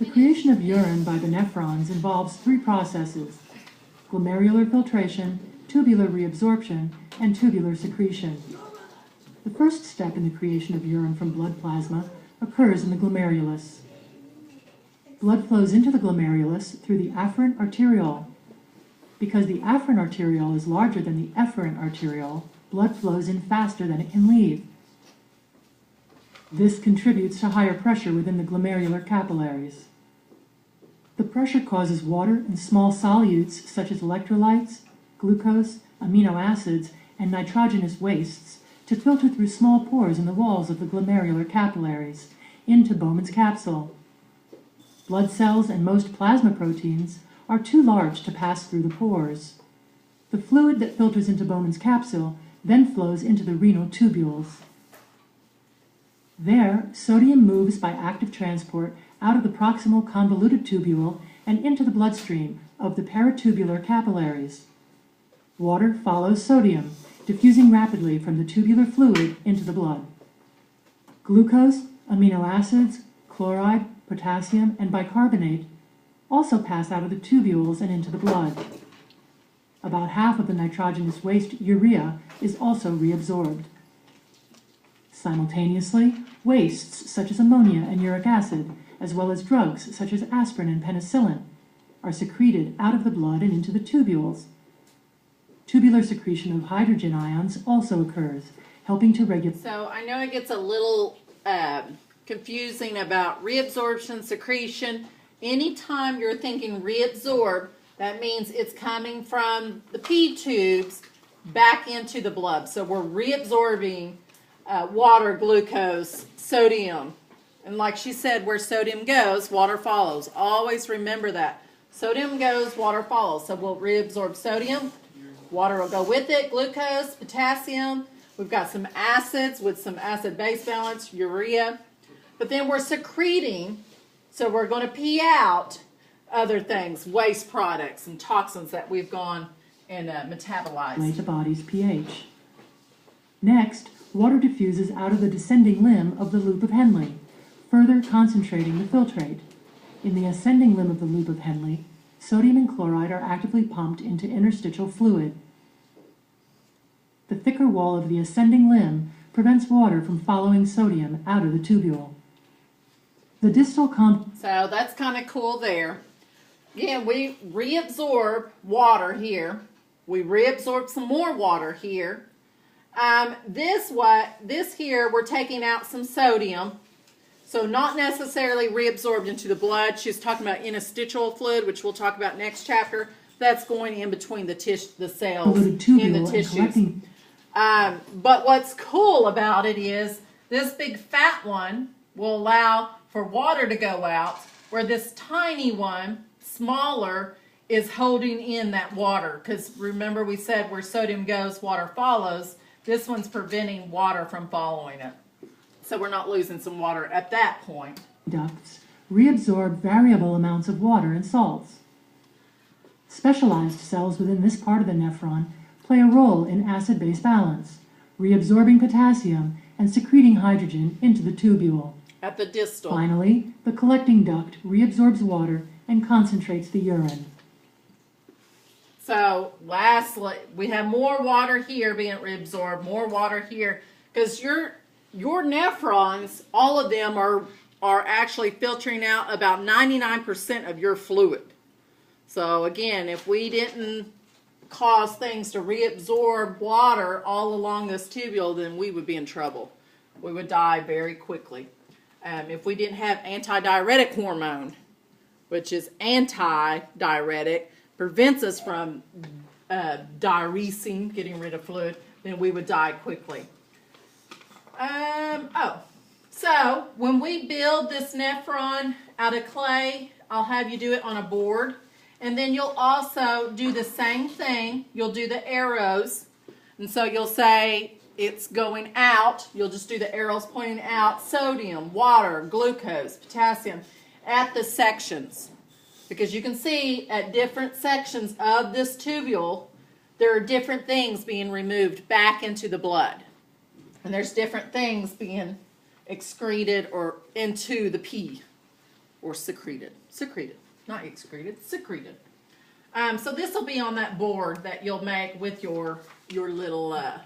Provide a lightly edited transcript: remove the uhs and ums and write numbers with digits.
The creation of urine by the nephrons involves three processes: glomerular filtration, tubular reabsorption, and tubular secretion. The first step in the creation of urine from blood plasma occurs in the glomerulus. Blood flows into the glomerulus through the afferent arteriole. Because the afferent arteriole is larger than the efferent arteriole, blood flows in faster than it can leave. This contributes to higher pressure within the glomerular capillaries. The pressure causes water and small solutes such as electrolytes, glucose, amino acids, and nitrogenous wastes to filter through small pores in the walls of the glomerular capillaries into Bowman's capsule. Blood cells and most plasma proteins are too large to pass through the pores. The fluid that filters into Bowman's capsule then flows into the renal tubules. There, sodium moves by active transport out of the proximal convoluted tubule and into the bloodstream of the peritubular capillaries. Water follows sodium, diffusing rapidly from the tubular fluid into the blood. Glucose, amino acids, chloride, potassium, and bicarbonate also pass out of the tubules and into the blood. About half of the nitrogenous waste, urea, is also reabsorbed. Simultaneously, wastes such as ammonia and uric acid, as well as drugs such as aspirin and penicillin, are secreted out of the blood and into the tubules. Tubular secretion of hydrogen ions also occurs, helping to regulate. So I know it gets a little confusing about reabsorption, secretion. Anytime you're thinking reabsorb, that means it's coming from the P tubes back into the blood. So we're reabsorbing water, glucose, sodium. And like she said, where sodium goes, water follows. Always remember that. Sodium goes, water follows. So we'll reabsorb sodium. Water will go with it, glucose, potassium. We've got some acids with some acid-base balance, urea. But then we're secreting, so we're going to pee out other things, waste products and toxins that we've gone and metabolized. The body's pH. Next, water diffuses out of the descending limb of the loop of Henle, further concentrating the filtrate. In the ascending limb of the loop of Henle, sodium and chloride are actively pumped into interstitial fluid. The thicker wall of the ascending limb prevents water from following sodium out of the tubule. The distal So that's kind of cool there. Again, we reabsorb water here. We reabsorb some more water here. This here, we're taking out some sodium. So not necessarily reabsorbed into the blood. She's talking about interstitial fluid, which we'll talk about next chapter. That's going in between the cells in the tissues. But what's cool about it is this big fat one will allow for water to go out, where this tiny one, smaller, is holding in that water. Because remember we said where sodium goes, water follows. This one's preventing water from following it. So we're not losing some water at that point. Ducts reabsorb variable amounts of water and salts. Specialized cells within this part of the nephron play a role in acid-base balance, reabsorbing potassium and secreting hydrogen into the tubule. At the distal. Finally, the collecting duct reabsorbs water and concentrates the urine. So lastly, we have more water here being reabsorbed, more water here, because your nephrons, all of them are actually filtering out about 99% of your fluid. So again, if we didn't cause things to reabsorb water all along this tubule, then we would be in trouble. We would die very quickly. If we didn't have antidiuretic hormone, which is anti-diuretic, prevents us from diuresing, getting rid of fluid, then we would die quickly. So when we build this nephron out of clay, I'll have you do it on a board. And then you'll also do the same thing. You'll do the arrows. And so you'll say it's going out. You'll just do the arrows pointing out sodium, water, glucose, potassium at the sections. Because you can see at different sections of this tubule, there are different things being removed back into the blood. And there's different things being excreted or into the pee. or secreted. Secreted, not excreted, secreted. So this will be on that board that you'll make with your little